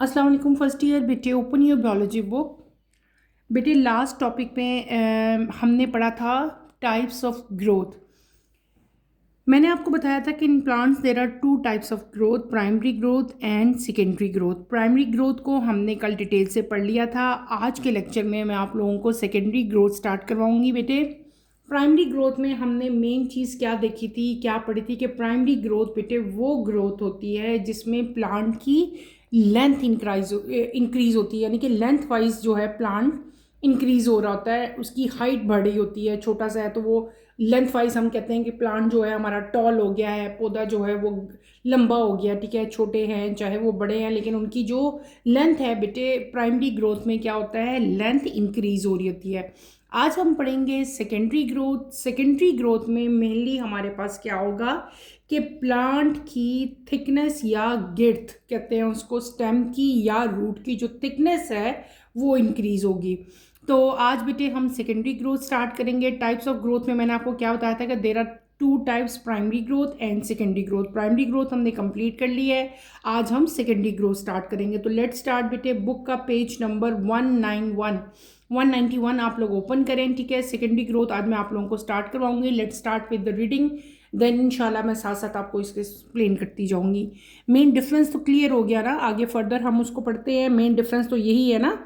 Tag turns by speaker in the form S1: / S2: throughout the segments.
S1: अस्सलाम वालेकुम first year बेटे, ओपन योर बायोलॉजी बुक। बेटे लास्ट टॉपिक में हमने पढ़ा था टाइप्स ऑफ ग्रोथ। मैंने आपको बताया था कि in plants there are two types of growth, primary growth and secondary growth. Primary growth को हमने कल डिटेल से पढ़ लिया था। आज के लेक्चर में मैं आप लोगों को सेकेंडरी ग्रोथ स्टार्ट करवाऊंगी बेटे। प्राइमरी ग्रोथ में हमने मेन चीज़ क्या देखी थी, क्या पढ़ी थी कि प्राइमरी ग्रोथ बेटे वो ग्रोथ होती है जिसमें प्लांट की लेंथ इंक्रीज होती है, यानी कि लेंथ वाइज जो है प्लांट इंक्रीज हो रहा होता है, उसकी हाइट बढ़ रही होती है। छोटा सा है तो वो लेंथ वाइज हम कहते हैं कि प्लांट जो है हमारा टॉल हो गया है, पौधा जो है वो लंबा हो गया, ठीक है। छोटे हैं चाहे वो बड़े हैं, लेकिन उनकी जो लेंथ है बेटे प्राइमरी ग्रोथ में क्या होता है, लेंथ इंक्रीज हो रही होती है। आज हम पढ़ेंगे सेकेंडरी ग्रोथ। सेकेंडरी ग्रोथ में मेनली हमारे पास क्या होगा कि प्लांट की थिकनेस या गिर्थ कहते हैं उसको, स्टेम की या रूट की जो थिकनेस है वो इंक्रीज होगी। तो आज बेटे हम सेकेंडरी ग्रोथ स्टार्ट करेंगे। टाइप्स ऑफ ग्रोथ में मैंने आपको क्या बताया था कि there are two types, primary growth and secondary growth. Primary growth हमने कंप्लीट कर ली है, आज हम सेकेंडरी ग्रोथ स्टार्ट करेंगे। तो लेट्स स्टार्ट बेटे। बुक का पेज नंबर 191 आप लोग ओपन करें, ठीक है। सेकेंडरी ग्रोथ आज मैं आप लोगों को स्टार्ट करवाऊंगी। Let's start with the reading, then इंशाल्लाह मैं साथ साथ आपको इसके एक्सप्लेन करती जाऊंगी। मेन डिफरेंस तो क्लियर हो गया ना, आगे फर्दर हम उसको पढ़ते हैं। मेन डिफरेंस तो यही है ना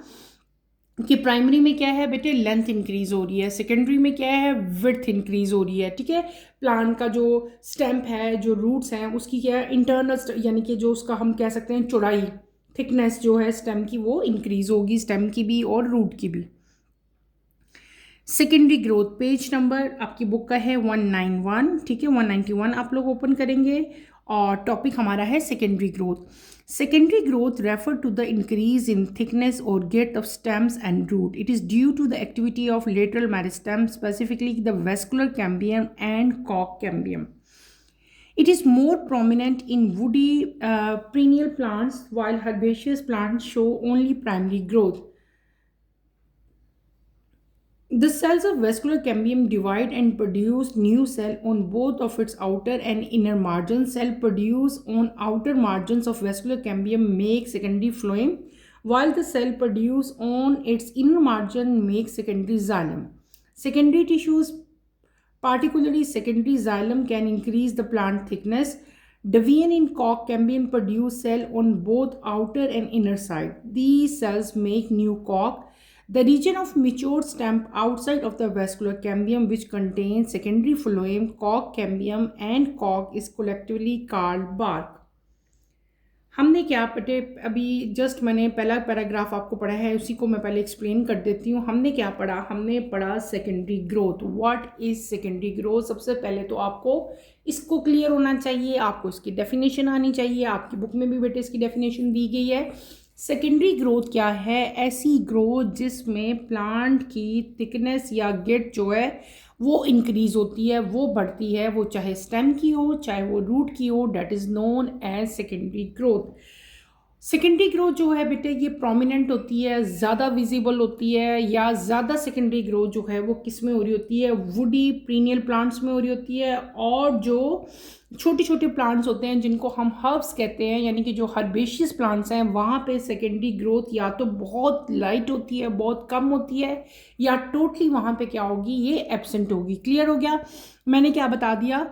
S1: कि प्राइमरी में क्या है बेटे, लेंथ इंक्रीज हो रही है। सेकेंडरी में क्या है, विड्थ इंक्रीज हो रही है, ठीक है। प्लांट का जो स्टेम्प है, जो रूट्स हैं, उसकी क्या है इंटरनल, यानी कि जो उसका हम कह सकते हैं चौड़ाई, थिकनेस जो है स्टेम की वो इंक्रीज होगी, स्टेम की भी और रूट की भी। सेकेंडरी ग्रोथ पेज नंबर आपकी बुक का है 191, ठीक है। 191 आप लोग ओपन करेंगे और टॉपिक हमारा है secondary growth. Secondary growth refer to the increase in thickness or girth of stems and root. It is due to the activity of lateral meristem, specifically the vascular cambium and cork cambium. It is more prominent in woody perennial plants, while herbaceous plants show only primary growth. The cells of vascular cambium divide and produce new cell on both of its outer and inner margins. Cell produced on outer margins of vascular cambium make secondary phloem, while the cell produced on its inner margin make secondary xylem. Secondary tissues, particularly secondary xylem, can increase the plant thickness. Devian in cork cambium produce cell on both outer and inner side. These cells make new cork. The region of mature stem outside of the vascular cambium, which contains secondary phloem, cork cambium and cork, is collectively called bark. हमने क्या पढ़े अभी, just मैंने पहला paragraph आपको पढ़ा है, उसी को मैं पहले एक्सप्लेन कर देती हूँ। हमने क्या पढ़ा, हमने पढ़ा secondary growth. What is secondary growth? सबसे पहले तो आपको इसको क्लियर होना चाहिए, आपको इसकी डेफिनेशन आनी चाहिए। आपकी बुक में भी बेटे इसकी डेफिनेशन दी गई है। सेकेंडरी ग्रोथ क्या है? ऐसी ग्रोथ जिसमें प्लांट की थिकनेस या गिट जो है वो इंक्रीज होती है, वो बढ़ती है, वो चाहे स्टेम की हो चाहे वो रूट की हो, that is known as secondary growth. Secondary growth जो है बेटे ये प्रोमिनेंट होती है, ज़्यादा विजिबल होती है, या ज़्यादा सेकेंडरी ग्रोथ जो है वो किस में हो रही होती है, वुडी पीनियल प्लांट्स में हो रही होती है। और जो छोटे छोटे प्लांट्स होते हैं जिनको हम हर्ब्स कहते हैं, यानी कि जो हर्बेशियस प्लांट्स हैं, वहाँ पे सेकेंडरी ग्रोथ या तो बहुत लाइट होती है, बहुत कम होती है, या टोटली वहाँ पे क्या होगी, ये एब्सेंट होगी। क्लियर हो गया? मैंने क्या बता दिया,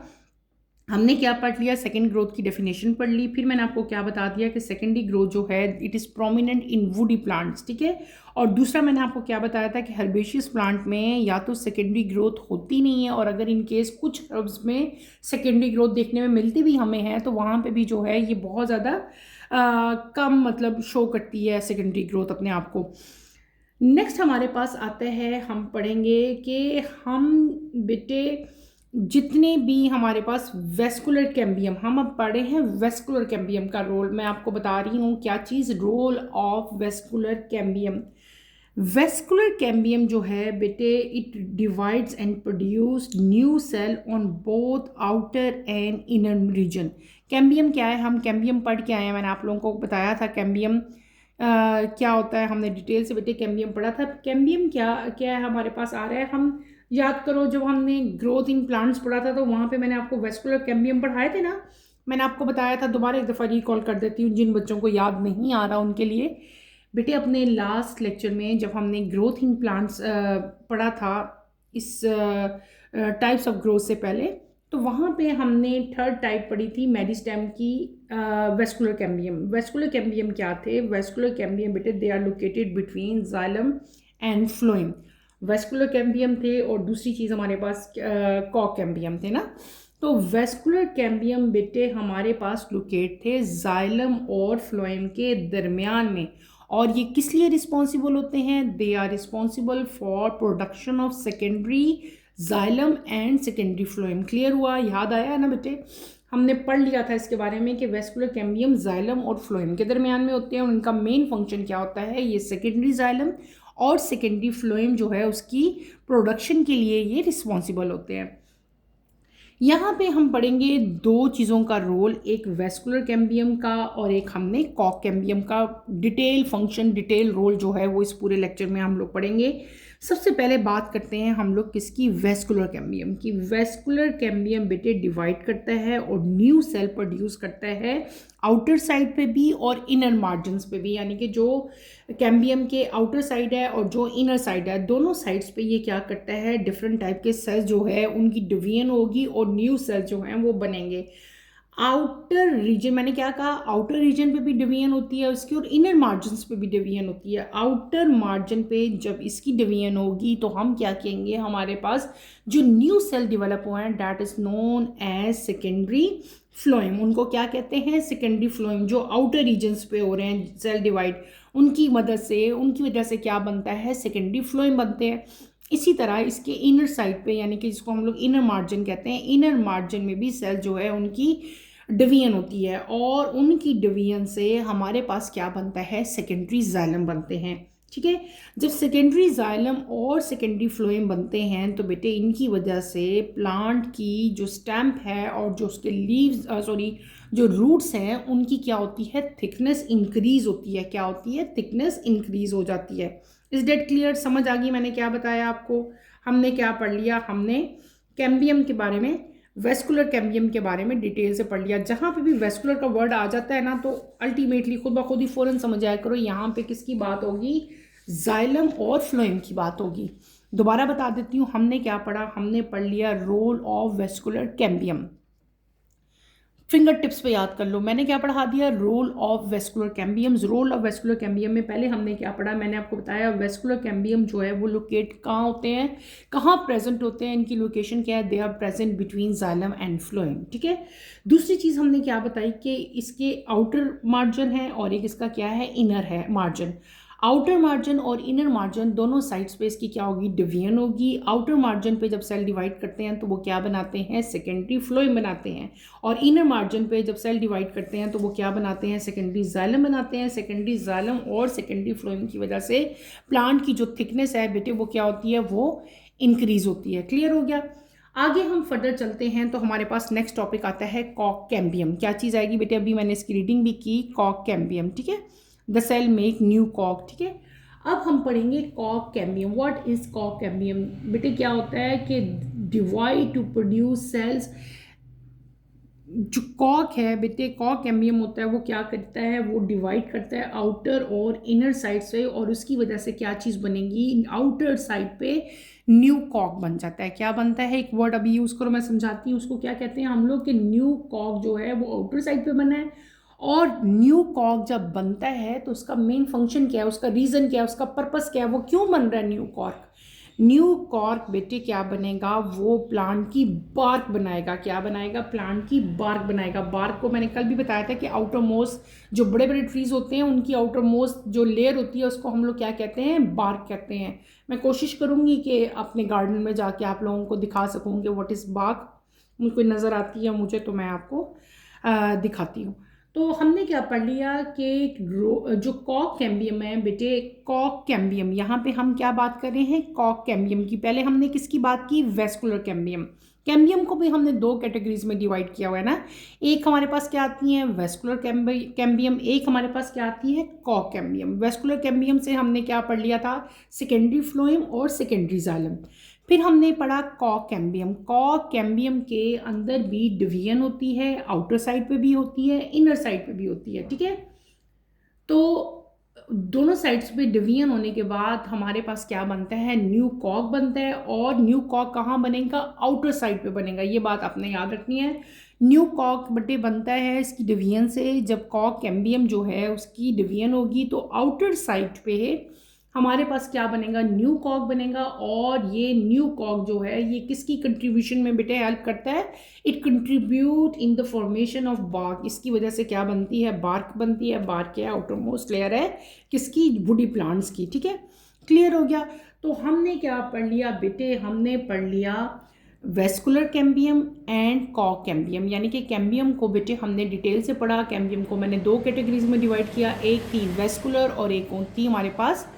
S1: हमने क्या पढ़ लिया, सेकेंड ग्रोथ की डेफिनेशन पढ़ ली। फिर मैंने आपको क्या बता दिया कि सेकेंडरी ग्रोथ जो है it is prominent in woody plants, ठीक है। और दूसरा मैंने आपको क्या बताया था कि हर्बेशियस प्लांट में या तो सेकेंडरी ग्रोथ होती नहीं है, और अगर इन केस कुछ हर्ब्स में सेकेंडरी ग्रोथ देखने में मिलती भी हमें है तो वहाँ पे भी जो है ये बहुत ज़्यादा कम मतलब शो करती है सेकेंडरी ग्रोथ अपने आप को। नेक्स्ट हमारे पास आता है, हम पढ़ेंगे कि हम बेटे जितने भी हमारे पास वेस्कुलर कैम्बियम, हम अब पढ़े हैं वेस्कुलर कैम्बियम का रोल। मैं आपको बता रही हूँ क्या चीज़, role of vascular cambium. Vascular cambium जो है बेटे it divides and produce new cell on both outer and inner region. Cambium क्या है, हम कैम्बियम पढ़ के आए हैं, मैंने आप लोगों को बताया था कैम्बियम क्या होता है, हमने डिटेल से बेटे कैम्बियम पढ़ा था। कैम्बियम क्या क्या है हमारे पास आ रहा है, हम याद करो जब हमने ग्रोथ इन प्लांट्स पढ़ा था तो वहाँ पे मैंने आपको वेस्कुलर कैम्बियम पढ़ाए थे ना। मैंने आपको बताया था, दोबारा एक दफ़ा रिकॉल कर देती हूँ जिन बच्चों को याद नहीं आ रहा उनके लिए। बेटे अपने लास्ट लेक्चर में जब हमने ग्रोथ इन प्लांट्स पढ़ा था, इस टाइप्स ऑफ ग्रोथ से पहले, तो वहाँ पे हमने थर्ड टाइप पढ़ी थी मेरिस्टेम की, वेस्कुलर कैम्बियम। वेस्कुलर कैम्बियम क्या थे? वेस्कुलर कैम्बियम बेटे they are located between xylem and phloem. Vascular cambium थे और दूसरी चीज़ हमारे पास कॉक कैम्बियम थे ना। तो वेस्कुलर कैम्बियम बेटे हमारे पास लोकेट थे जाइलम और फ्लोएम के दरमियान में। और ये किस लिए रिस्पॉन्सिबल होते हैं? They are responsible for production of secondary xylem and secondary phloem. Clear हुआ? याद आया ना बेटे? हमने पढ़ लिया था इसके बारे में कि वेस्कुलर कैम्बियम जाइलम और फ्लोएम के दरमियान में होते हैं और उनका मेन फंक्शन क्या होता है? ये सेकेंडरी जाइलम और सेकेंडरी फ्लोएम जो है उसकी प्रोडक्शन के लिए ये रिस्पॉन्सिबल होते हैं। यहाँ पे हम पढ़ेंगे दो चीज़ों का रोल, एक वेस्कुलर कैम्बियम का और एक हमने कॉक कैम्बियम का। डिटेल फंक्शन, डिटेल रोल जो है वो इस पूरे लेक्चर में हम लोग पढ़ेंगे। सबसे पहले बात करते हैं हम लोग किसकी? वेस्कुलर कैम्बियम की। वेस्कुलर कैम्बियम बेटे डिवाइड करता है और न्यू सेल प्रोड्यूस करता है आउटर साइड पे भी और इनर मार्जिन्स पे भी, यानी कि जो कैम्बियम के आउटर साइड है और जो इनर साइड है, दोनों साइड्स पे ये क्या करता है? डिफरेंट टाइप के सेल्स जो है उनकी डिवीजन होगी और न्यू सेल जो हैं वो बनेंगे। आउटर रीजन, मैंने क्या कहा? आउटर रीजन पे भी डिवीजन होती है उसकी और इनर मार्जिन्स पे भी डिवीजन होती है। आउटर मार्जिन पे जब इसकी डिवीजन होगी तो हम क्या कहेंगे? हमारे पास जो न्यू सेल डेवलप हुए हैं that is known as secondary phloem. उनको क्या कहते हैं? Secondary phloem. जो आउटर रीजन्स पे हो रहे हैं सेल डिवाइड, उनकी मदद से, उनकी वजह से क्या बनता है? सेकेंडरी फ्लोएम बनते हैं। इसी तरह इसके इनर साइड पे, यानी कि जिसको हम लोग इनर मार्जिन कहते हैं, इनर मार्जिन में भी सेल जो है उनकी डिवीजन होती है और उनकी डिवीजन से हमारे पास क्या बनता है? सेकेंडरी जाइलम बनते हैं। ठीक है, जब सेकेंडरी जाइलम और सेकेंडरी फ्लोएम बनते हैं तो बेटे इनकी वजह से प्लांट की जो स्टेम्प है और जो उसके लीव्स जो रूट्स हैं उनकी क्या होती है? थिकनेस इंक्रीज होती है। क्या होती है? थिकनेस इंक्रीज हो जाती है। Is that clear? समझ आ गई मैंने क्या बताया आपको? हमने क्या पढ़ लिया? हमने कैम्बियम के बारे में, वेस्कुलर कैम्बियम के बारे में डिटेल से पढ़ लिया। जहाँ पे भी वेस्कुलर का वर्ड आ जाता है ना तो अल्टीमेटली खुद ब खुद ही फ़ौरन समझ आया करो यहाँ पे किसकी बात होगी? जाइलम और फ्लोएम की बात होगी। दोबारा बता देती हूँ हमने क्या पढ़ा। हमने पढ़ लिया role of vascular cambium. Finger tips पे याद कर लो, मैंने क्या पढ़ा दिया? Role of vascular cambiums. Role of vascular cambium में पहले हमने क्या पढ़ा? मैंने आपको बताया वेस्कुलर कैम्बियम जो है वो लोकेट कहाँ होते हैं, कहाँ प्रेजेंट होते हैं, इनकी लोकेशन क्या है? They are present between xylem and phloem. ठीक है, दूसरी चीज़ हमने क्या बताई कि इसके आउटर मार्जिन है और एक इसका क्या है? इनर है मार्जिन। आउटर मार्जिन और इनर मार्जिन दोनों साइड्स पे इसकी क्या होगी? डिवीजन होगी। आउटर मार्जिन पे जब सेल डिवाइड करते हैं तो वो क्या बनाते हैं? सेकेंडरी फ्लोएम बनाते हैं। और इनर मार्जिन पे जब सेल डिवाइड करते हैं तो वो क्या बनाते हैं? सेकेंडरी जाइलम बनाते हैं। सेकेंडरी जाइलम और सेकेंडरी फ्लोएम की वजह से प्लांट की जो थिकनेस है बेटे वो क्या होती है? वो इंक्रीज होती है। क्लियर हो गया? आगे हम फर्दर चलते हैं तो हमारे पास नेक्स्ट टॉपिक आता है कॉक कैम्बियम। क्या चीज़ आएगी बेटे? अभी मैंने इसकी रीडिंग भी की, कॉक कैम्बियम। ठीक है, द सेल मेक न्यू कॉक। ठीक है, अब हम पढ़ेंगे कॉक कैम्बियम। व्हाट इज कॉक कैम्बियम? बेटे क्या होता है कि डिवाइड टू प्रोड्यूस सेल्स। जो कॉक है बेटे, कॉक कैम्बियम होता है वो क्या करता है? वो डिवाइड करता है आउटर और इनर साइड से और उसकी वजह से क्या चीज़ बनेगी? आउटर साइड पे न्यू कॉक बन जाता है। क्या बनता है? एक वर्ड अभी यूज़ करो, मैं समझाती हूँ उसको क्या कहते हैं हम लोग। कि न्यू कॉक जो है वो आउटर साइड पे बना है और न्यू कॉक जब बनता है तो उसका मेन फंक्शन क्या है? उसका रीज़न क्या है? उसका पर्पस क्या है? वो क्यों बन रहा है न्यू कॉर्क? न्यू कॉर्क बेटे क्या बनेगा? वो प्लांट की बार्क बनाएगा। क्या बनाएगा? प्लांट की बार्क बनाएगा। बार्क को मैंने कल भी बताया था कि आउटर मोस्ट जो बड़े बड़े ट्रीज होते हैं उनकी आउटर मोस्ट जो लेयर होती है उसको हम लोग क्या कहते हैं? बार्क कहते हैं। मैं कोशिश करूँगी कि अपने गार्डन में जाके आप लोगों को दिखा सकूँगी व्हाट इज़ बार्क। मुझको नज़र आती है मुझे तो मैं आपको दिखाती हूँ। तो हमने क्या पढ़ लिया कि जो कॉक कैम्बियम है बेटे, कॉक कैम्बियम, यहाँ पे हम क्या बात कर रहे हैं? कॉक कैम्बियम की। पहले हमने किसकी बात की? Vascular cambium. कैम्बियम को भी हमने दो कैटेगरीज में डिवाइड किया हुआ है ना। एक हमारे पास क्या आती है? Vascular cambium. एक हमारे पास क्या आती है? Kock cambium. वेस्कुलर कैम्बियम से हमने क्या पढ़ लिया था? सेकेंडरी फ्लोएम और सेकेंडरी जाइलम। फिर हमने पढ़ा कॉक कैम्बियम। कॉक कैम्बियम के अंदर भी डिवीजन होती है, आउटर साइड पे भी होती है, इनर साइड पे भी होती है, ठीक है। तो दोनों साइड्स पे डिवीजन होने के बाद हमारे पास क्या बनता है, न्यू कॉक बनता है। और न्यू कॉक कहाँ बनेगा, आउटर साइड पे बनेगा, ये बात आपने याद रखनी है। न्यू कॉक बटे बनता है इसकी डिवीजन से। जब कॉक कैम्बियम जो है उसकी डिवीजन होगी तो आउटर साइड पे हमारे पास क्या बनेगा, न्यू कॉक बनेगा। और ये न्यू कॉक जो है ये किसकी कंट्रीब्यूशन में बेटे हेल्प करता है, it contribute in the formation of bark. इसकी वजह से क्या बनती है, बार्क बनती है। बार्क क्या है, आउटर मोस्ट लेयर है किसकी, वुडी प्लांट्स की, ठीक है। क्लियर हो गया। तो हमने क्या पढ़ लिया बेटे, हमने पढ़ लिया वेस्कुलर कैम्बियम एंड कॉक कैम्बियम। यानी कि कैम्बियम को बेटे हमने डिटेल से पढ़ा। कैम्बियम को मैंने दो कैटेगरीज में डिवाइड किया, एक थी वेस्कुलर और एक थी हमारे पास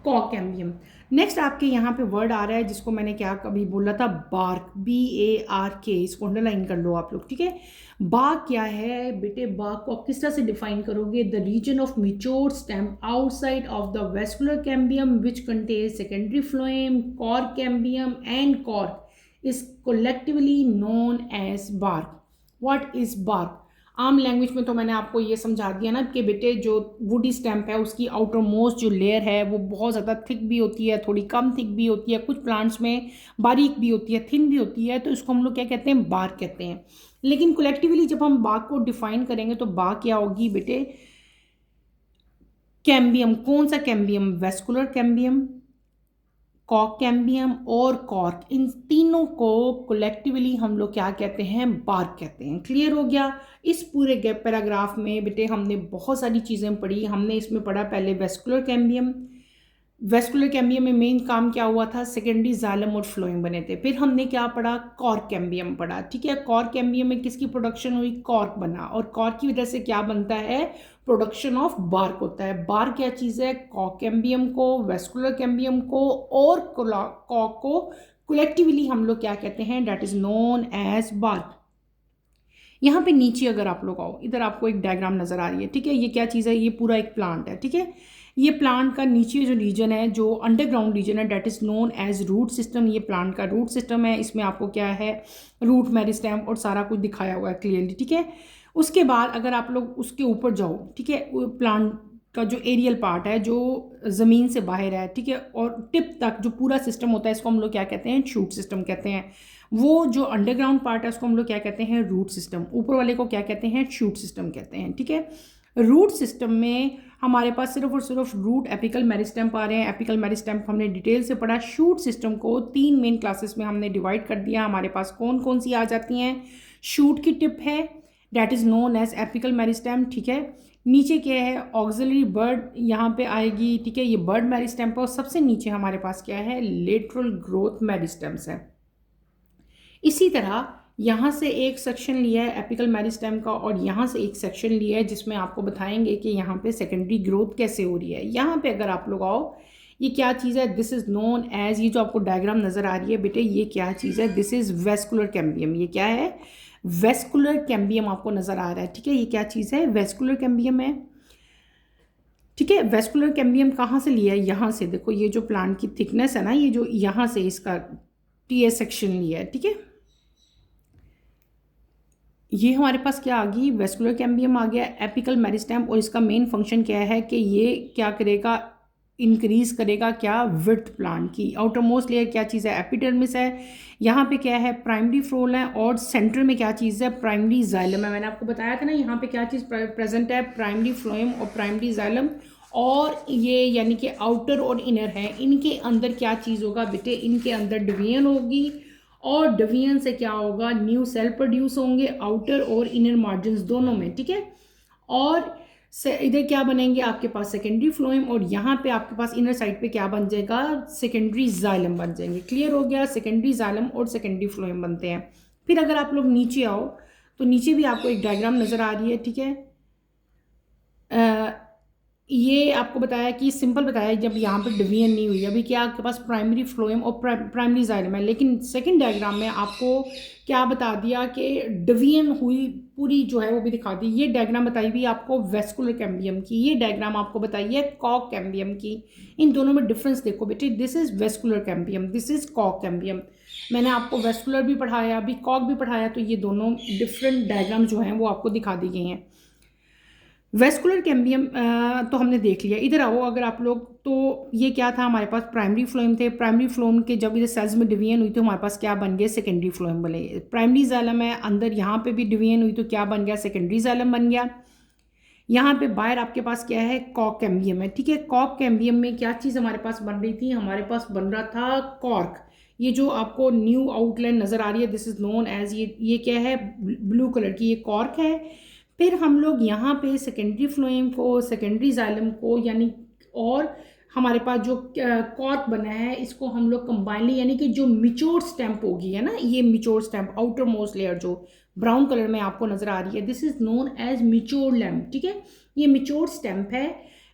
S1: कॉक कैम्बियम। नेक्स्ट आपके यहाँ पे वर्ड आ रहा है जिसको मैंने क्या कभी बोला था, बार्क, BARK, इसको अंडरलाइन कर लो आप लोग, ठीक है। बार्क क्या है बेटे, बार्क को आप किस तरह से डिफाइन करोगे, the region of matured stem outside of the vascular cambium which contains secondary phloem, cork cambium and cork is collectively known as bark. What is bark? आम लैंग्वेज में तो मैंने आपको ये समझा दिया ना कि बेटे जो वुडी स्टैम्प है उसकी आउटर मोस्ट जो लेयर है वो बहुत ज़्यादा थिक भी होती है, थोड़ी कम थिक भी होती है, कुछ प्लांट्स में बारीक भी होती है, थिन भी होती है। तो इसको हम लोग क्या कहते हैं, बार्क कहते हैं। लेकिन कलेक्टिवली जब हम बार्क को डिफाइन करेंगे तो बार्क क्या होगी बेटे, कैम्बियम। कौन सा कैम्बियम, वेस्कुलर कैम्बियम, कॉक कैम्बियम और कॉर्क, इन तीनों को कलेक्टिवली हम लोग क्या कहते हैं, बार्क कहते हैं। क्लियर हो गया। इस पूरे गैप पैराग्राफ में बेटे हमने बहुत सारी चीज़ें पढ़ी। हमने इसमें पढ़ा पहले वेस्कुलर कैम्बियम। वेस्कुलर कैम्बियम में मेन काम क्या हुआ था, सेकेंडरी जाइलम और फ्लोएम बने थे। फिर हमने क्या पढ़ा, कॉर्क कैम्बियम पढ़ा, ठीक है। कॉर्क कैम्बियम में किसकी प्रोडक्शन हुई, कॉर्क बना, और कॉर्क की वजह से क्या बनता है, प्रोडक्शन ऑफ बार्क होता है। बार्क क्या चीज़ है, कॉर्क कैम्बियम को, वेस्कुलर कैम्बियम को और कॉर्क को कलेक्टिवली हम लोग क्या कहते हैं, that is known as bark. यहाँ पे नीचे अगर आप लोग आओ, इधर आपको एक डायग्राम नजर आ रही है, ठीक है। ये क्या चीज़ है, ये पूरा एक प्लांट है, ठीक है। ये प्लांट का नीचे जो रीजन है, जो अंडरग्राउंड रीजन है, that is known as root system. ये प्लांट का रूट सिस्टम है। इसमें आपको क्या है, रूट, मेरिस्टेम और सारा कुछ दिखाया हुआ है क्लियरली, ठीक है। उसके बाद अगर आप लोग उसके ऊपर जाओ, ठीक है, प्लांट का जो एरियल पार्ट है जो ज़मीन से बाहर है, ठीक है, और टिप तक जो पूरा सिस्टम होता है इसको हम लोग क्या कहते हैं, शूट सिस्टम कहते हैं। वो जो अंडरग्राउंड पार्ट है उसको हम लोग क्या कहते हैं, रूट सिस्टम। ऊपर वाले को क्या कहते हैं, शूट सिस्टम कहते हैं, ठीक है। रूट सिस्टम में हमारे पास सिर्फ और सिर्फ रूट, एपिकल, मेरिस्टेम आ रहे हैं। एपिकल, मेरिस्टेम हमने डिटेल से पढ़ा। शूट सिस्टम को 3 मेन क्लासेस में हमने डिवाइड कर दिया। हमारे पास कौन कौन सी आ जाती हैं, शूट की टिप है, that is known as apical meristem, ठीक है। नीचे क्या है, ऑक्सिलरी बर्ड यहाँ पे आएगी, ठीक है, ये बर्ड मेरिस्टेम पर। और सबसे नीचे हमारे पास क्या है, लेटरल ग्रोथ मेरिस्टेम्स है। इसी तरह यहाँ से एक सेक्शन लिया है एपिकल मेरिस्टेम का और यहाँ से एक सेक्शन लिया है जिसमें आपको बताएंगे कि यहाँ पे सेकेंडरी ग्रोथ कैसे हो रही है। यहाँ पे अगर आप लोग आओ, ये क्या चीज़ है, दिस इज़ नोन एज, ये जो आपको डायग्राम नज़र आ रही है बेटे, ये क्या चीज़ है, दिस इज़ वेस्कुलर कैम्बियम। ये क्या है, वेस्कुलर कैम्बियम आपको नज़र आ रहा है, ठीक है। ये क्या चीज़ है, वेस्कुलर कैम्बियम है, ठीक है। वेस्कुलर कैम्बियम कहाँ से लिया है, यहाँ से। देखो ये जो प्लांट की थिकनेस है ना, ये जो यहाँ से इसका TS सेक्शन लिया है, ठीक है। ये हमारे पास क्या आ गई, वेस्कुलर कैम्बियम आ गया, एपिकल मेरिस्टेम। और इसका मेन फंक्शन क्या है कि ये क्या करेगा, इंक्रीज करेगा क्या, विड्थ प्लांट की। आउटर मोस्ट लेयर क्या चीज़ है, एपिडर्मिस है। यहाँ पे क्या है, प्राइमरी फ्लोर है। और सेंटर में क्या चीज़ है, प्राइमरी जाइलम है। मैंने आपको बताया था ना यहाँ पे क्या चीज़ प्रेजेंट है, प्राइमरी फ्लोएम और प्राइमरी जाइलम। और ये यानी कि आउटर और इनर है, इनके अंदर क्या चीज़ होगा बेटे, इनके अंदर डिवीजन होगी। और डिवीजन से क्या होगा, न्यू सेल प्रोड्यूस होंगे आउटर और इनर मार्जिन दोनों में, ठीक है। और इधर क्या बनेंगे आपके पास, सेकेंडरी फ्लोएम। और यहाँ पे आपके पास इनर साइड पे क्या बन जाएगा, सेकेंडरी जाइलम बन जाएंगे। क्लियर हो गया, सेकेंडरी जाइलम और सेकेंडरी फ्लोएम बनते हैं। फिर अगर आप लोग नीचे आओ तो नीचे भी आपको एक डायग्राम नज़र आ रही है, ठीक है। ये आपको बताया कि सिंपल बताया जब यहाँ पे डिवीजन नहीं हुई, अभी क्या आपके पास प्राइमरी फ्लोएम और प्राइमरी जाइलम है, लेकिन सेकंड डायग्राम में आपको क्या बता दिया कि डिवीजन हुई पूरी जो है वो भी दिखा दी। ये डायग्राम बताई हुई आपको वेस्कुलर कैम्बियम की, ये डायग्राम आपको बताई है कॉक कैम्बियम की। इन दोनों में डिफरेंस देखो बेटे, this is vascular cambium, this is कॉक कैम्बियम। मैंने आपको वेस्कुलर भी पढ़ाया, अभी कॉक भी पढ़ाया, तो ये दोनों डिफरेंट डायग्राम जो हैं वो आपको दिखा दी गई हैं। वेस्कुलर कैम्बियम तो हमने देख लिया। इधर आओ अगर आप लोग, तो ये क्या था हमारे पास, प्राइमरी फ्लोएम थे। प्राइमरी फ्लोएम के जब इधर सेल्स में डिवीजन हुई तो हमारे पास क्या बन गया, सेकेंडरी फ्लोएम बने। प्राइमरी जाइलम है, अंदर यहाँ पे भी डिवीजन हुई तो क्या बन गया, सेकेंडरी जाइलम बन गया। यहाँ पे बाहर आपके पास क्या है, कॉक कैम्बियम है। ठीक है, कॉक कैम्बियम में क्या चीज़ हमारे पास बन रही थी, हमारे पास बन रहा था कॉर्क। ये जो आपको न्यू आउटलाइन नज़र आ रही है, दिस इज नोन एज, ये क्या है, ब्लू कलर की ये कॉर्क है। फिर हम लोग यहाँ पे सेकेंडरी फ्लोएम को, सेकेंडरी जाइलम को, यानी और हमारे पास जो कॉर्क बना है इसको हम लोग कंबाइनली, यानी कि जो मिच्योर स्टैम्प होगी है ना, ये mature stem outer most layer जो ब्राउन कलर में आपको नजर आ रही है, this is known as mature lamp. ठीक है, ये मिच्योर स्टैम्प है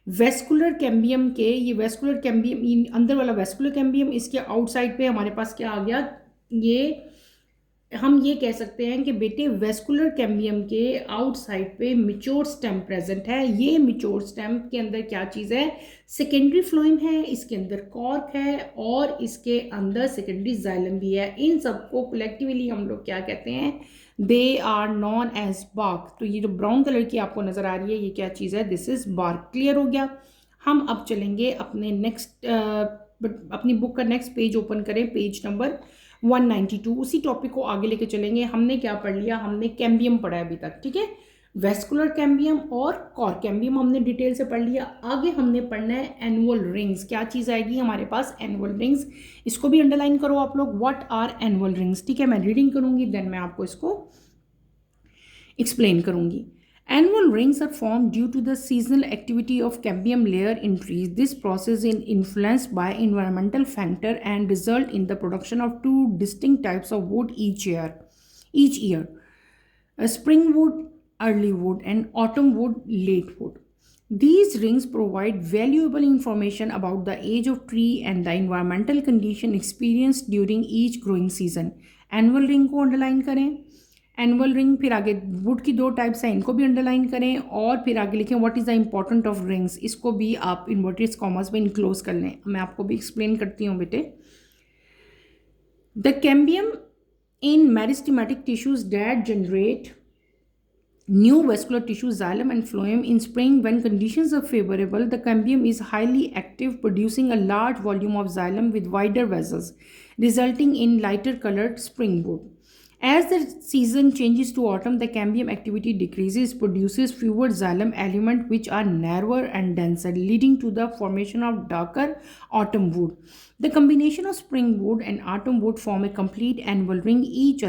S1: वेस्कुलर कैम्बियम के। ये वेस्कुलर कैम्बियम अंदर वाला वेस्कुलर कैम्बियम, इसके आउटसाइड पे हमारे पास क्या आ गया, ये हम ये कह सकते हैं कि बेटे वेस्कुलर कैम्बियम के आउटसाइड पे मिच्योर स्टेम प्रेजेंट है। ये मिच्योर स्टेम के अंदर क्या चीज़ है, सेकेंडरी फ्लोएम है, इसके अंदर कॉर्क है और इसके अंदर सेकेंडरी जाइलम भी है। इन सबको कलेक्टिवली हम लोग क्या कहते हैं, they are known as bark. तो ये जो ब्राउन कलर की आपको नज़र आ रही है ये क्या चीज़ है, दिस इज बार्क। क्लियर हो गया। हम अब चलेंगे अपने नेक्स्ट अपनी बुक का नेक्स्ट पेज ओपन करें, पेज नंबर 192। उसी टॉपिक को आगे लेके चलेंगे। हमने क्या पढ़ लिया, हमने कैम्बियम पढ़ा है अभी तक। ठीक है, वेस्कुलर कैम्बियम और कॉर्क कैम्बियम हमने डिटेल से पढ़ लिया। आगे हमने पढ़ना है एनुअल रिंग्स। क्या चीज़ आएगी हमारे पास, एनुअल रिंग्स। इसको भी अंडरलाइन करो आप लोग, व्हाट आर एनुअल रिंग्स। ठीक है, मैं रीडिंग करूंगी देन मैं आपको इसको एक्सप्लेन करूंगी। Annual rings are formed due to the seasonal activity of cambium layer in trees. This process is influenced by environmental factor and result in the production of two distinct types of wood each year. A spring wood, early wood, and autumn wood, late wood. These rings provide valuable information about the age of tree and the environmental condition experienced during each growing season. Annual ring को underline करें, annual ring, फिर आगे would की दो types हैं, इनको भी underline करें, और फिर आगे लिखें what is the important of rings. इसको भी आप इन्वर्टेड कॉमर्स में इनक्लोज कर लें। मैं आपको भी एक्सप्लेन करती हूँ बेटे। The cambium in meristematic tissues that generate new vascular tissue, xylem and phloem in spring when conditions are favorable. The cambium is highly active, producing a large volume of xylem with wider vessels, resulting in lighter colored spring wood. As the season changes to autumn, the cambium activity decreases, produces fewer xylem elements which are narrower and denser, leading to the formation of darker autumn wood. The combination of spring wood and autumn wood form a complete annual ring. Each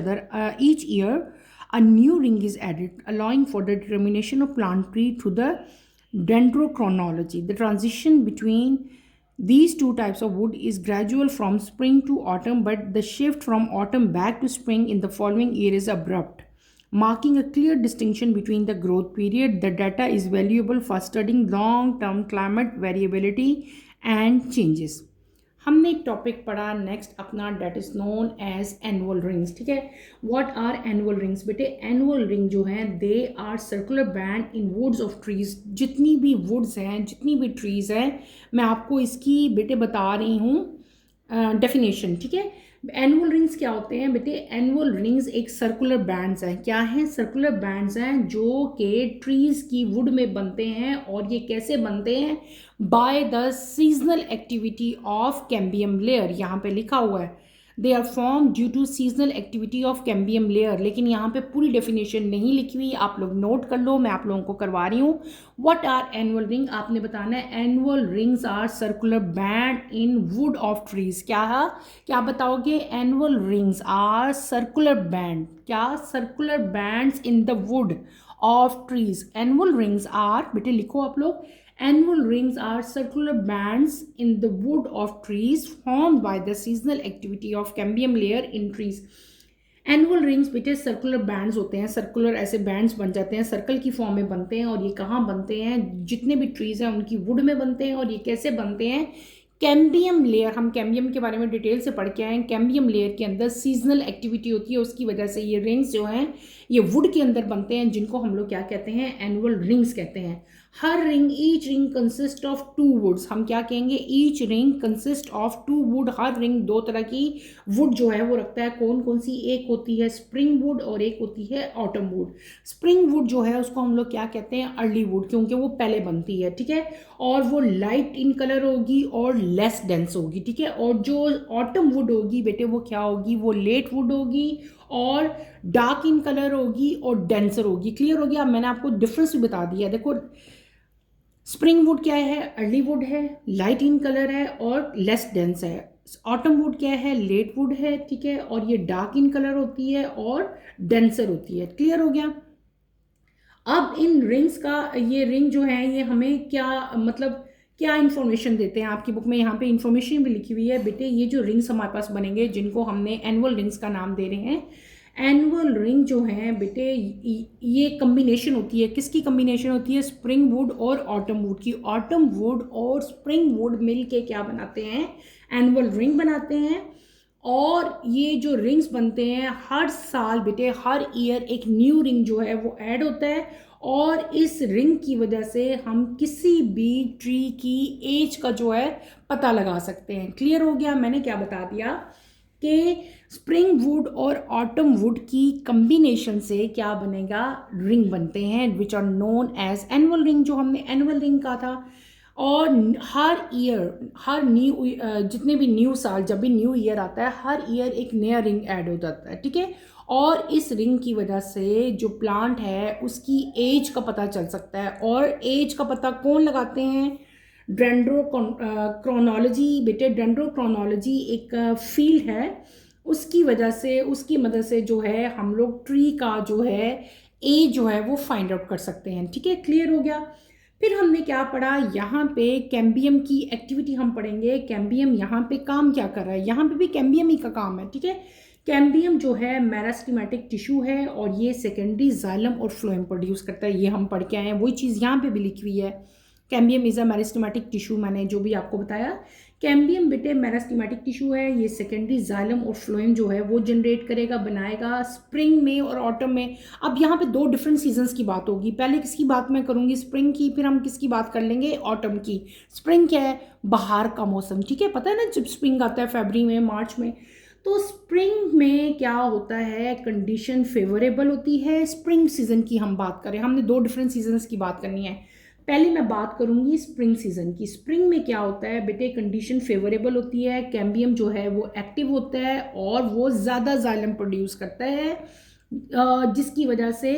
S1: year, a new ring is added, allowing for the determination of plant tree through the dendrochronology. The transition between these two types of wood is gradual from spring to autumn, but the shift from autumn back to spring in the following year is abrupt, marking a clear distinction between the growth period. The data is valuable for studying long-term climate variability and changes. हमने एक topic पढ़ा next अपना, that is known as annual rings. ठीक है, what are annual rings बेटे, annual ring जो हैं they are circular band in woods of trees. जितनी भी वुड्स हैं, जितनी भी ट्रीज हैं, मैं आपको इसकी बेटे बता रही हूँ डेफिनेशन। ठीक है, एनुअल रिंग्स क्या होते हैं बेटे, एनुअल रिंग्स एक सर्कुलर बैंड्स हैं। क्या हैं, सर्कुलर बैंड्स हैं जो कि ट्रीज की वुड में बनते हैं। और ये कैसे बनते हैं, by the seasonal activity of cambium layer. यहाँ पे लिखा हुआ है they are form due to seasonal activity of cambium layer, लेकिन यहाँ पे पूरी डेफिनेशन नहीं लिखी हुई, आप लोग नोट कर लो, मैं आप लोगों को करवा रही हूँ। व्हाट आर एनुअल रिंग, आपने बताना है annual rings are circular band in wood of trees. क्या बताओगे, annual rings are circular band, क्या circular bands in the wood of trees. Annual rings are, बेटे लिखो आप लोग, annual rings are circular bands in the wood of trees formed by the seasonal activity of cambium layer in trees. Annual rings बेटे circular bands होते हैं, circular ऐसे bands बन जाते हैं, सर्कल की फॉर्म में बनते हैं। और ये कहाँ बनते हैं? जितने भी ट्रीज हैं उनकी वुड में बनते हैं। और ये कैसे बनते हैं? कैम्बियम लेयर, हम कैम्बियम के बारे में डिटेल से पढ़ के आए हैं। कैम्बियम लेयर के अंदर सीजनल एक्टिविटी होती है, उसकी वजह से ये रिंग्स जो हैं ये वुड के अंदर बनते हैं, जिनको हम लोग क्या कहते हैं? एनुअल रिंग्स कहते हैं। हर ring, each ring consist of two woods, हम क्या कहेंगे? Each ring consist of two wood. हर रिंग दो तरह की वुड जो है वो रखता है। कौन कौन सी? एक होती है स्प्रिंग वुड और एक होती है ऑटम वुड। स्प्रिंग वुड जो है उसको हम लोग क्या कहते हैं? अर्ली वुड, क्योंकि वो पहले बनती है, ठीक है। और वो लाइट इन कलर होगी और लेस डेंस होगी, ठीक है। और जो ऑटम वुड होगी बेटे वो क्या होगी? वो लेट वुड होगी और डार्क इन कलर होगी और डेंसर होगी। क्लियर हो गया? मैंने आपको डिफरेंस भी बता दिया। देखो स्प्रिंग वुड क्या है? अर्ली वुड है, लाइट इन कलर है और लेस डेंस है। ऑटम वुड क्या है? लेट वुड है, ठीक है। और ये डार्क इन कलर होती है और डेंसर होती है। क्लियर हो गया? अब इन रिंग्स का, ये रिंग जो है ये हमें क्या मतलब क्या इन्फॉर्मेशन देते हैं? आपकी बुक में यहाँ पे इन्फॉर्मेशन भी लिखी हुई है बेटे। ये जो रिंग्स हमारे पास बनेंगे जिनको हमने एनुअल रिंग्स का नाम दे रहे हैं, एनुअल रिंग जो है बेटे ये कम्बिनेशन होती है। किसकी कम्बिनेशन होती है? स्प्रिंग वुड और ऑटम वुड की। ऑटम वुड और स्प्रिंग वुड मिल के क्या बनाते हैं? एनुअल रिंग बनाते हैं। और ये जो रिंग्स बनते हैं हर साल बेटे, हर ईयर एक न्यू रिंग जो है वो ऐड होता है। और इस रिंग की वजह से हम किसी भी ट्री की एज का जो है पता लगा सकते हैं। क्लियर हो गया? मैंने क्या बता दिया कि स्प्रिंग वुड और ऑटम वुड की कम्बिनेशन से क्या बनेगा? रिंग बनते हैं, which are known as annual ring, जो हमने एनुअल रिंग कहा था। और हर ईयर, हर न्यू जितने भी न्यू साल, जब भी न्यू ईयर आता है हर ईयर एक नया रिंग ऐड हो जाता है, ठीक है। और इस रिंग की वजह से जो प्लांट है उसकी एज का पता चल सकता है। और एज का पता कौन लगाते हैं? डेंड्रोक्रोनोलॉजी बेटे। डेंड्रोक्रोनोलॉजी एक फील्ड है, उसकी वजह से, उसकी मदद से जो है हम लोग ट्री का जो है एज जो है वो फाइंड आउट कर सकते हैं, ठीक है। क्लियर हो गया? फिर हमने क्या पढ़ा? यहाँ पे कैम्बियम की एक्टिविटी हम पढ़ेंगे। कैम्बियम यहाँ पे काम क्या कर रहा है? यहाँ पे भी कैम्बियम ही का काम है, ठीक है। कैम्बियम जो है मेरिस्टेमेटिक टिश्यू है और ये सेकेंडरी जाइलम और फ्लोएम प्रोड्यूस करता है। ये हम पढ़ के आए हैं, वही चीज़ यहाँ पे भी लिखी हुई है। Cambium is a meristematic tissue, मैंने जो भी आपको बताया। कैम्बियम बेटे मेरिस्टेमेटिक टिश्यू है, ये सेकेंडरी जाइलम और फ्लोएम जो है वो जनरेट करेगा, बनाएगा स्प्रिंग में और ऑटम में। अब यहाँ पे दो डिफरेंट सीजन्स की बात होगी। पहले किसकी बात मैं करूँगी? स्प्रिंग की। फिर हम किसकी बात कर लेंगे? ऑटम की। स्प्रिंग क्या है? बाहर का मौसम, ठीक है। पता है ना, जब स्प्रिंग आता है फरवरी में, मार्च में, तो स्प्रिंग में क्या होता है? कंडीशन फेवरेबल होती है। स्प्रिंग सीजन की हम बात करें, हमने दो डिफरेंट सीजन्स की बात करनी है। पहले मैं बात करूंगी स्प्रिंग सीजन की। स्प्रिंग में क्या होता है बेटे? कंडीशन फेवरेबल होती है, कैम्बियम जो है वो एक्टिव होता है और वो ज़्यादा जाइलम प्रोड्यूस करता है, जिसकी वजह से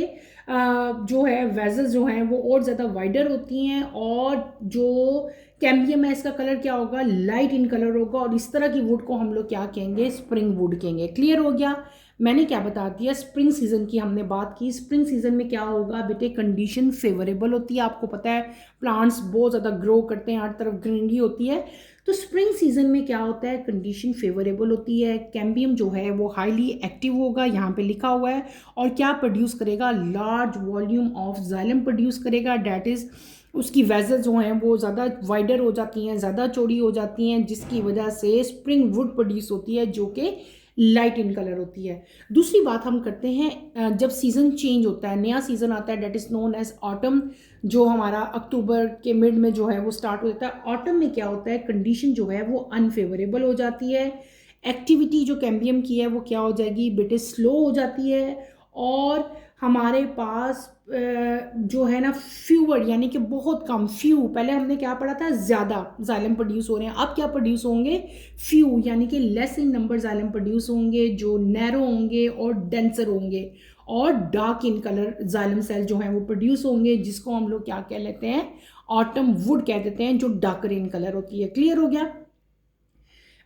S1: जो है वेजल्स जो हैं वो और ज़्यादा वाइडर होती हैं। और जो कैम्बियम है इसका कलर क्या होगा? लाइट इन कलर होगा। और इस तरह की वुड को हम लोग क्या कहेंगे? स्प्रिंग वुड कहेंगे। क्लियर हो गया? मैंने क्या बता दिया? स्प्रिंग सीजन की हमने बात की। स्प्रिंग सीजन में क्या होगा बेटे? कंडीशन फेवरेबल होती है। आपको पता है प्लांट्स बहुत ज़्यादा ग्रो करते हैं, हर तरफ ग्रीनरी होती है। तो स्प्रिंग सीजन में क्या होता है? कंडीशन फेवरेबल होती है, कैम्बियम जो है वो हाईली एक्टिव होगा, यहाँ पे लिखा हुआ है। और क्या प्रोड्यूस करेगा? Large volume of xylem produce करेगा। डैट इज़ उसकी वेजल जो हैं वो ज़्यादा वाइडर हो जाती हैं, ज़्यादा चौड़ी हो जाती हैं, जिसकी वजह से स्प्रिंग वुड प्रोड्यूस होती है जो कि लाइट इन कलर होती है। दूसरी बात हम करते हैं, जब सीज़न चेंज होता है, नया सीज़न आता है, that is known as autumn, जो हमारा अक्टूबर के मिड में जो है वो स्टार्ट हो जाता है। ऑटम में क्या होता है? कंडीशन जो है वो अनफेवरेबल हो जाती है। एक्टिविटी जो कैम्बियम की है वो क्या हो जाएगी बेटे? स्लो हो जाती है। और हमारे पास जो है ना फ्यूवर, यानी कि बहुत कम, फ्यू, पहले हमने क्या पढ़ा था? ज़्यादा जाइलम प्रोड्यूस हो रहे हैं, अब क्या प्रोड्यूस होंगे? फ्यू, यानी कि less in number xylem produce होंगे, जो नैरो होंगे और डेंसर होंगे। और dark in colour xylem cell जो हैं वो प्रोड्यूस होंगे, जिसको हम लोग क्या कह लेते हैं? ऑटम वुड कह देते हैं, जो डार्कर इन कलर होती है। क्लियर हो गया?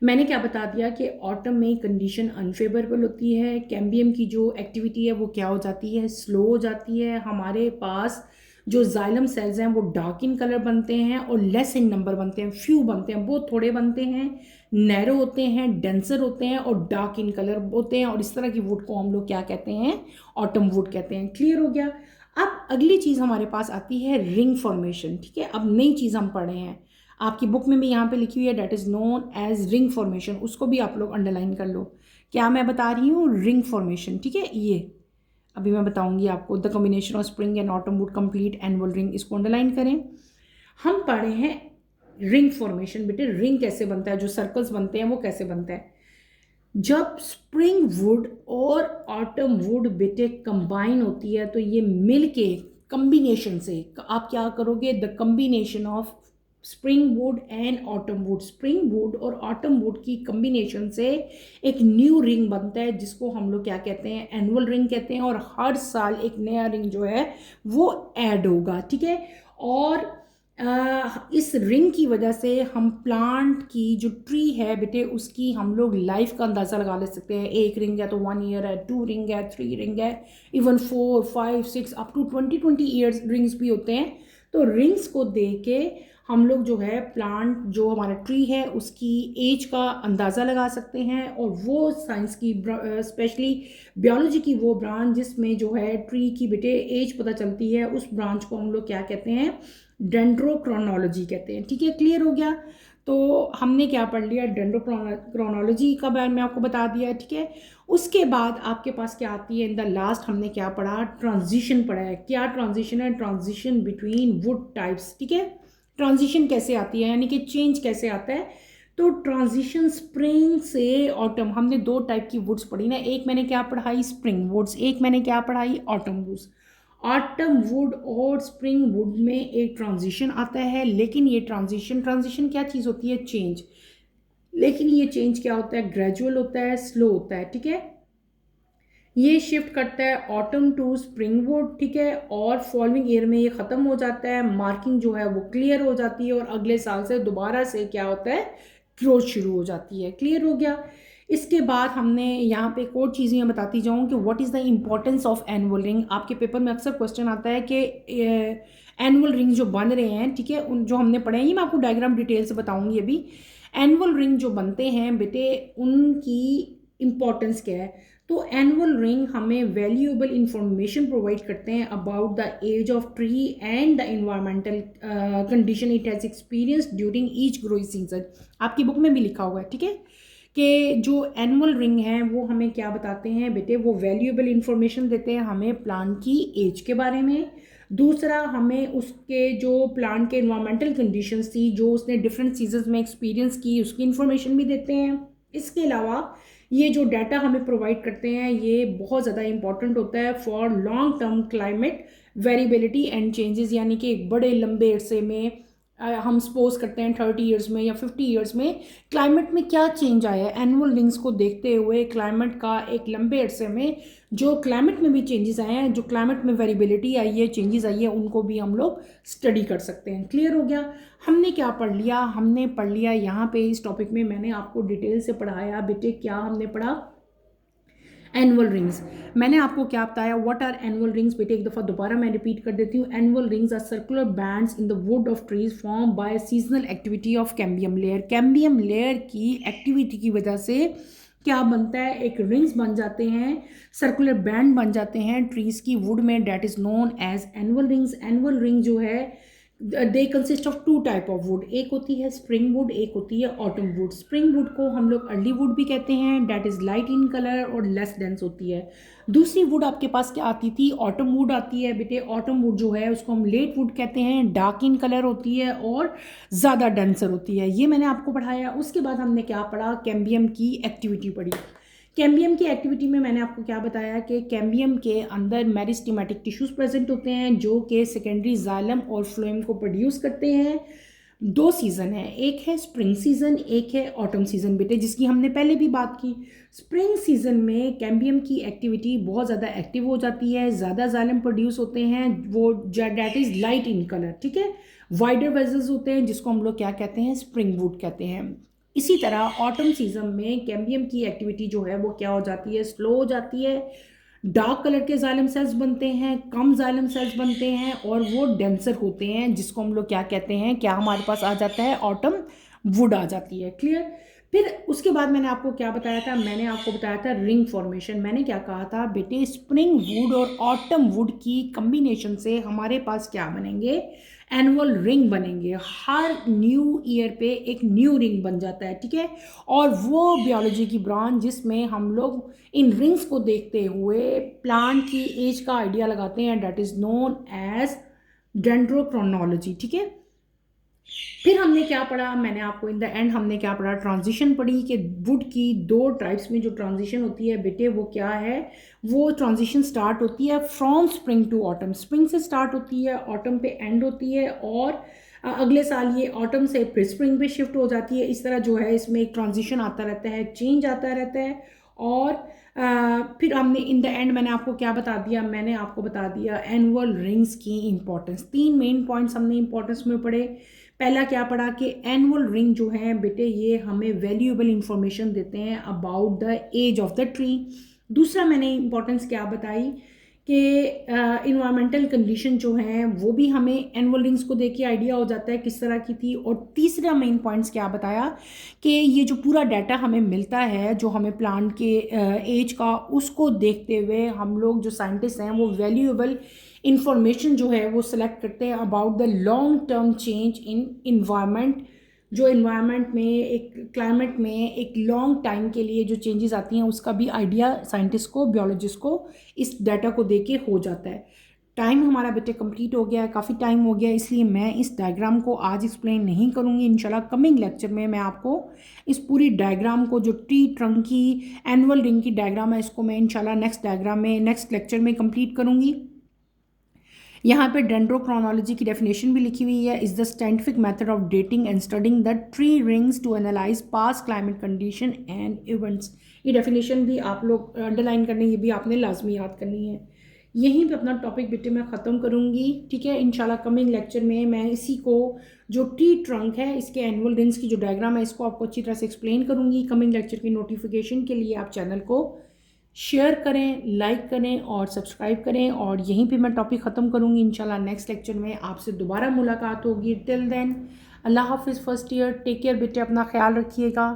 S1: मैंने क्या बता दिया कि ऑटम में कंडीशन अनफेवरेबल होती है, कैम्बियम की जो एक्टिविटी है वो क्या हो जाती है? स्लो हो जाती है। हमारे पास जो जाइलम सेल्स हैं वो डार्क इन कलर बनते हैं और लेस इन नंबर बनते हैं, फ्यू बनते हैं, बहुत थोड़े बनते हैं, नैरो होते हैं, डेंसर होते हैं और डार्क इन कलर होते हैं। और इस तरह की वुड को हम लोग क्या कहते हैं, ऑटम वुड कहते हैं। क्लियर हो गया। अब अगली चीज़ हमारे पास आती है रिंग फॉर्मेशन। ठीक है, अब नई चीज़ हम पढ़े हैं, आपकी बुक में भी यहाँ पे लिखी हुई है, that is known as ring formation. उसको भी आप लोग अंडरलाइन कर लो। क्या मैं बता रही हूँ, रिंग फॉर्मेशन। ठीक है, ये अभी मैं बताऊंगी आपको। The combination of spring and autumn would complete annual ring, इसको अंडरलाइन करें। हम पढ़े हैं रिंग फॉर्मेशन। बेटे रिंग कैसे बनता है, जो सर्कल्स बनते हैं वो कैसे बनता है, जब स्प्रिंग वुड और ऑटम वुड बेटे कंबाइन होती है तो ये मिल के कम्बिनेशन से आप क्या करोगे, the combination of spring would and autumn would, spring wood और ऑटम वुड की कम्बिनेशन से एक न्यू रिंग बनता है, जिसको हम लोग क्या कहते हैं, एनुअल रिंग कहते हैं। और हर साल एक नया रिंग जो है वो ऐड होगा। ठीक है, और इस रिंग की वजह से हम प्लांट की जो ट्री है बेटे उसकी हम लोग लाइफ का अंदाज़ा लगा ले सकते हैं। एक रिंग है तो 1 ईयर है, 2 रिंग है, 3 रिंग है, even 4, 5, 6 up to 20 years rings भी होते हैं। तो रिंग्स को देख के हम लोग जो है प्लांट, जो हमारा ट्री है उसकी एज का अंदाज़ा लगा सकते हैं। और वो साइंस की स्पेशली बियोलॉजी की वो ब्रांच जिसमें जो है ट्री की बेटे एज पता चलती है, उस ब्रांच को हम लोग क्या कहते हैं, डेंड्रोक्रोनोलॉजी कहते हैं। ठीक है, क्लियर हो गया। तो हमने क्या पढ़ लिया, डेंड्रोक्रोनोलॉजी का बारे में आपको बता दिया। ठीक है, उसके बाद आपके पास क्या आती है, इन द लास्ट हमने क्या पढ़ा, ट्रांजिशन पढ़ा है। क्या ट्रांजिशन है, ट्रांजिशन बिटवीन वुड टाइप्स। ठीक है, ट्रांजिशन कैसे आती है, यानी कि चेंज कैसे आता है। तो ट्रांजिशन स्प्रिंग से ऑटम, हमने 2 टाइप की वुड्स पढ़ी ना, एक मैंने क्या पढ़ाई, स्प्रिंग वुड्स, एक मैंने क्या पढ़ाई, ऑटम वुड्स। ऑटम वुड और स्प्रिंग वुड में एक ट्रांजिशन आता है, लेकिन ये ट्रांजिशन क्या चीज़ होती है, चेंज। लेकिन ये चेंज क्या होता है, ग्रेजुअल होता है, स्लो होता है। ठीक है, ये शिफ्ट करता है ऑटम टू स्प्रिंग वुड। ठीक है, और फॉलोइंग ईयर में ये ख़त्म हो जाता है, मार्किंग जो है वो क्लियर हो जाती है और अगले साल से दोबारा से क्या होता है, ग्रोथ शुरू हो जाती है। क्लियर हो गया। इसके बाद हमने यहाँ पे एक और चीज़ मैं बताती जाऊँ कि what is the importance of annual ring. आपके पेपर में अक्सर क्वेश्चन आता है कि एनुअल रिंग जो बन रहे हैं, ठीक है, उन जो हमने पढ़े हैं, ये मैं आपको डायग्राम डिटेल से बताऊँगी अभी। एनुअल रिंग जो बनते हैं बेटे उनकी इम्पोर्टेंस क्या है। तो एनुअल रिंग हमें वैल्यूएबल इंफॉर्मेशन प्रोवाइड करते हैं about the age of tree and the environmental condition it has experience during each growing season. आपकी बुक में भी लिखा हुआ है। ठीक है, कि जो एनुअल रिंग है वो हमें क्या बताते हैं बेटे, वो वैल्यूएबल इंफॉर्मेशन देते हैं हमें प्लांट की एज के बारे में। दूसरा, हमें उसके जो प्लांट के इन्वायरमेंटल कंडीशंस थी, जो उसने डिफरेंट सीजन्स में एक्सपीरियंस की, उसकी इन्फॉर्मेशन भी देते हैं। इसके अलावा ये जो डाटा हमें प्रोवाइड करते हैं ये बहुत ज़्यादा इंपॉर्टेंट होता है for long term climate variability and changes, यानी कि एक बड़े लंबे अरसे में हम सपोज करते हैं 30 ईयर्स में या 50 ईयर्स में क्लाइमेट में क्या चेंज आया है। एनुअल रिंग्स को देखते हुए क्लाइमेट का एक लंबे अरसे में जो क्लाइमेट में भी चेंजेस आए हैं, जो क्लाइमेट में वेरिएबिलिटी आई है, चेंजेस आई है, उनको भी हम लोग स्टडी कर सकते हैं। क्लियर हो गया। हमने क्या पढ़ लिया, हमने पढ़ लिया यहाँ पे इस टॉपिक में मैंने आपको डिटेल से पढ़ाया बेटे, क्या हमने पढ़ा, एनुअल रिंग्स। मैंने आपको क्या बताया, व्हाट आर एनुअल रिंग्स बेटे, एक दफ़ा दोबारा मैं रिपीट कर देती हूँ। Annual rings are circular bands in the wood of trees form by seasonal activity of cambium layer. Cambium layer की एक्टिविटी की वजह से क्या बनता है, एक रिंग्स बन जाते हैं, सर्कुलर बैंड बन जाते हैं ट्रीज की वुड में, that is known as annual rings. Annual ring जो है they consist of 2 type of wood, एक होती है स्प्रिंग वुड, एक होती है ऑटम वुड। स्प्रिंग वुड को हम लोग अर्ली वुड भी कहते हैं, that is light in colour और लेस डेंस होती है। दूसरी वुड आपके पास क्या आती थी, ऑटम वुड आती है बेटे। ऑटम वुड जो है उसको हम लेट वुड कहते हैं, डार्क इन कलर होती है और ज़्यादा डेंसर होती है। ये मैंने आपको पढ़ाया। उसके बाद हमने क्या पढ़ा, कैम्बियम की एक्टिविटी पढ़ी। कैम्बियम की एक्टिविटी में मैंने आपको क्या बताया कि कैम्बियम के अंदर मेरिस्टेमेटिक टिश्यूज प्रेजेंट होते हैं जो कि सेकेंडरी जाइलम और फ्लोएम को प्रोड्यूस करते हैं। 2 सीज़न है, एक है स्प्रिंग सीज़न, एक है ऑटम सीज़न बेटे, जिसकी हमने पहले भी बात की। स्प्रिंग सीज़न में कैम्बियम की एक्टिविटी बहुत ज़्यादा एक्टिव हो जाती है, ज़्यादा जाइलम प्रोड्यूस होते हैं, वो that is light in colour. ठीक है, वाइडर वेजल्स होते हैं जिसको हम लोग क्या कहते हैं, स्प्रिंग वुड कहते हैं। इसी तरह ऑटम सीजन में कैम्बियम की एक्टिविटी जो है वो क्या हो जाती है, स्लो हो जाती है, डार्क कलर के जाइलम सेल्स बनते हैं, कम जाइलम सेल्स बनते हैं, और वो डेंसर होते हैं, जिसको हम लोग क्या कहते हैं, क्या हमारे पास आ जाता है, ऑटम वुड आ जाती है। क्लियर। फिर उसके बाद मैंने आपको क्या बताया था, मैंने आपको बताया था रिंग फॉर्मेशन। मैंने क्या कहा था बेटे, स्प्रिंग वुड और ऑटम वुड की कम्बिनेशन से हमारे पास क्या बनेंगे, एनुअल रिंग बनेंगे। हर न्यू ईयर पे एक न्यू रिंग बन जाता है, ठीक है। और वो बियोलॉजी की ब्रांच जिसमें हम लोग इन रिंग्स को देखते हुए प्लांट की एज का आइडिया लगाते हैं, that is known as dendrochronology, ठीक है। फिर हमने क्या पढ़ा, मैंने आपको इन द एंड हमने क्या पढ़ा, ट्रांजिशन पढ़ी कि वुड की दो टाइप्स में जो ट्रांजिशन होती है बेटे वो क्या है, वो ट्रांजिशन स्टार्ट होती है from spring to autumn, spring से स्टार्ट होती है, ऑटम पे एंड होती है, और अगले साल ये ऑटम से फिर स्प्रिंग पे शिफ्ट हो जाती है। इस तरह जो है इसमें एक ट्रांजिशन आता रहता है, चेंज आता रहता है। और फिर हमने इन द एंड मैंने आपको क्या बता दिया, मैंने आपको बता दिया एनुअल रिंग्स की इंपॉर्टेंस। तीन मेन पॉइंट्स हमने इंपॉर्टेंस में पढ़े। पहला क्या पढ़ा कि एनुअल रिंग जो है बेटे ये हमें वैल्यूएबल इंफॉर्मेशन देते हैं about the age of the tree. दूसरा मैंने इंपॉर्टेंस क्या बताई कि इन्वायरमेंटल कंडीशन जो है वो भी हमें एनुअल रिंग्स को देख के आइडिया हो जाता है किस तरह की थी। और तीसरा मेन पॉइंट्स क्या बताया कि ये जो पूरा डाटा हमें मिलता है जो हमें प्लांट के एज का, उसको देखते हुए हम लोग जो साइंटिस्ट हैं वो वैल्यूएबल इंफॉर्मेशन जो है वो सिलेक्ट करते हैं about the long term change in environment. जो इन्वायरमेंट में एक क्लाइमेट में एक लॉन्ग टाइम के लिए जो चेंजेस आती हैं उसका भी आइडिया साइंटिस्ट को, बियोलॉजिस्ट को इस डाटा को देख के हो जाता है। टाइम हमारा बेटे कंप्लीट हो गया है, काफ़ी टाइम हो गया है, इसलिए मैं इस डायग्राम को आज एक्सप्लेन नहीं करूँगी। इंशाल्लाह कमिंग लेक्चर में मैं आपको इस पूरी डायग्राम को, जो ट्री ट्रंक की एनुअल रिंग की डायग्राम है, इसको मैं इंशाल्लाह नेक्स्ट लेक्चर में कंप्लीट करूँगी। यहाँ पे डेंड्रोक्रोनोलॉजी की डेफिनेशन भी लिखी हुई है, is the scientific method of dating and studying the tree rings to analyse past climate condition and events. ये डेफिनेशन भी आप लोग अंडरलाइन करनी, ये भी आपने लाजमी याद करनी है। यहीं पे अपना टॉपिक बेटे मैं ख़त्म करूँगी, ठीक है। इंशाल्लाह कमिंग लेक्चर में मैं इसी को, जो ट्री ट्रंक है इसके एनुअल रिंग्स की जो डायग्राम है, इसको आपको अच्छी तरह से एक्सप्लेन करूँगी। कमिंग लेक्चर की नोटिफिकेशन के लिए आप चैनल को शेयर करें, लाइक करें और सब्सक्राइब करें। और यहीं पे मैं टॉपिक ख़त्म करूँगी। इंशाल्लाह नेक्स्ट लेक्चर में आपसे दोबारा मुलाकात होगी। टिल देन अल्लाह हाफिज़। फर्स्ट ईयर टेक केयर बेटे, अपना ख्याल रखिएगा।